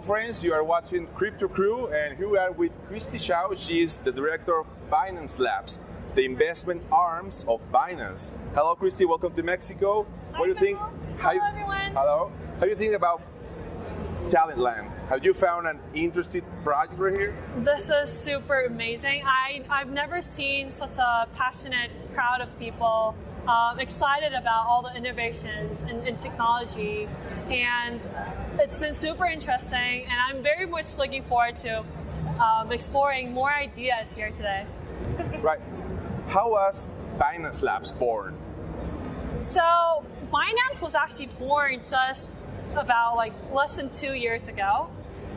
Friends, you are watching CryptoCrew, and here we are with Christy Choi. She is the director of Binance Labs, the investment arms of Binance. Hello, Christy. Welcome to Mexico. Hi, what do you think? Hello, everyone. Hello. How do you think about Talent Land? Have you found an interesting project right here? This is super amazing. I've never seen such a passionate crowd of people excited about all the innovations in technology, and it's been super interesting, and I'm very much looking forward to exploring more ideas here today. Right. How was Binance Labs born? So Binance was actually born just about less than 2 years ago,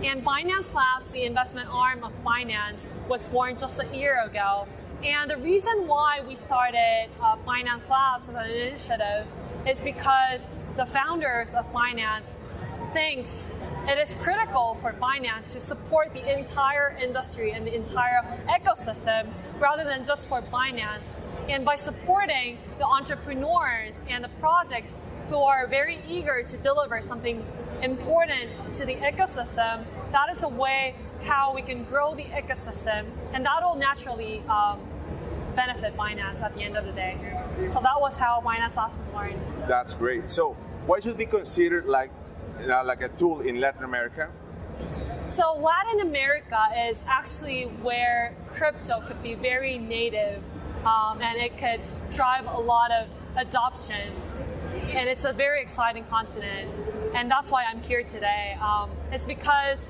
and Binance Labs, the investment arm of Binance, was born just a year ago. And the reason why we started Binance Labs as an initiative is because the founders of Binance thinks it is critical for Binance to support the entire industry and the entire ecosystem rather than just for Binance. And by supporting the entrepreneurs and the projects who are very eager to deliver something important to the ecosystem, that is a way how we can grow the ecosystem, and that will naturally benefit Binance at the end of the day. So that was how Binance Labs was born. That's great. So why should be considered like a tool in Latin America? So Latin America is actually where crypto could be very native, and it could drive a lot of adoption. And it's a very exciting continent, and that's why I'm here today. It's because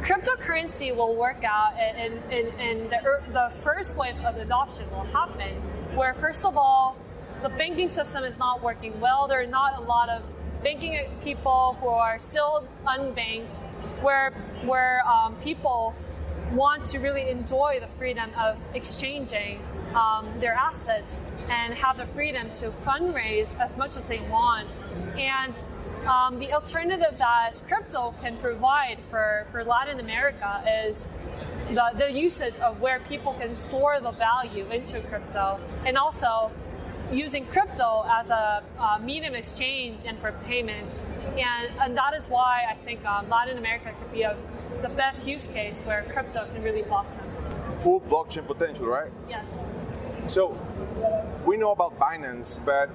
cryptocurrency will work out, and the first wave of adoption will happen, where first of all, the banking system is not working well. There are not a lot of banking people who are still unbanked, where people want to really enjoy the freedom of exchanging their assets and have the freedom to fundraise as much as they want. And the alternative that crypto can provide for Latin America is the usage of where people can store the value into crypto, and also using crypto as a medium exchange and for payment. And that is why I think Latin America could be the best use case where crypto can really blossom. Full blockchain potential, right? Yes. So we know about Binance, but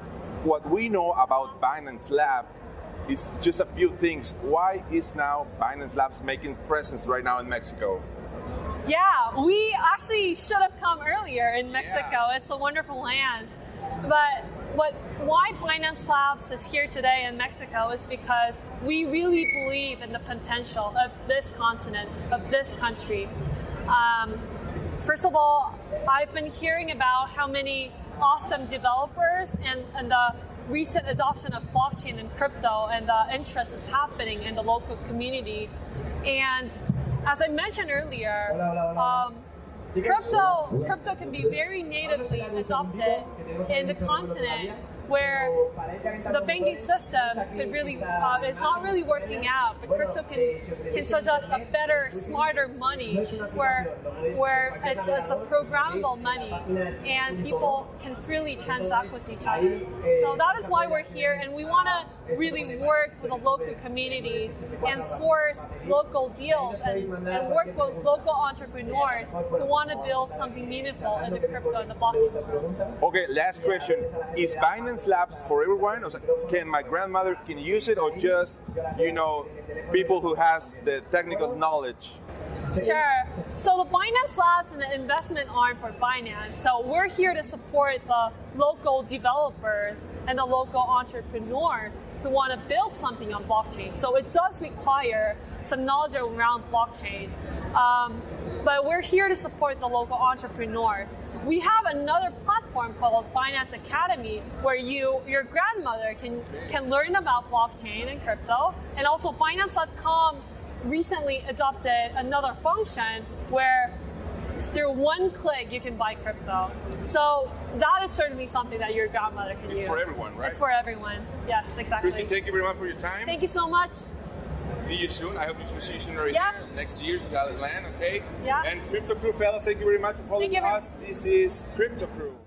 what we know about Binance Lab is just a few things. Why is now Binance Labs making presence right now in Mexico? Yeah, we actually should have come earlier in Mexico. Yeah. It's a wonderful land. But why Binance Labs is here today in Mexico is because we really believe in the potential of this continent, of this country. First of all, I've been hearing about how many awesome developers and the recent adoption of blockchain and crypto, and the interest is happening in the local community. And as I mentioned earlier, crypto can be very natively adopted in the continent where the banking system could really is not really working out, but crypto can suggest a better, smarter money where it's a programmable money and people can freely transact with each other. So that is why we're here, and we want to really work with the local communities and source local deals and work with local entrepreneurs who want to build something meaningful in the crypto and the blockchain. Okay, last question. Is Binance Labs for everyone? Can my grandmother use it, or just people who has the technical knowledge? Sure. So the Binance Labs is an investment arm for Binance. So we're here to support the local developers and the local entrepreneurs who want to build something on blockchain. So it does require some knowledge around blockchain. But we're here to support the local entrepreneurs. We have another platform called Binance Academy, where your grandmother can learn about blockchain and crypto. And also Binance.com recently adopted another function where through one click you can buy crypto. So that is certainly something that your grandmother can use. It's for everyone, right? It's for everyone. Yes, exactly. Christy, thank you very much for your time. Thank you so much. See you soon. I hope to see you soon right Yeah. here next year, Talent Land, okay? Yeah. And CryptoCrew fellas, thank you very much for following us. This is CryptoCrew.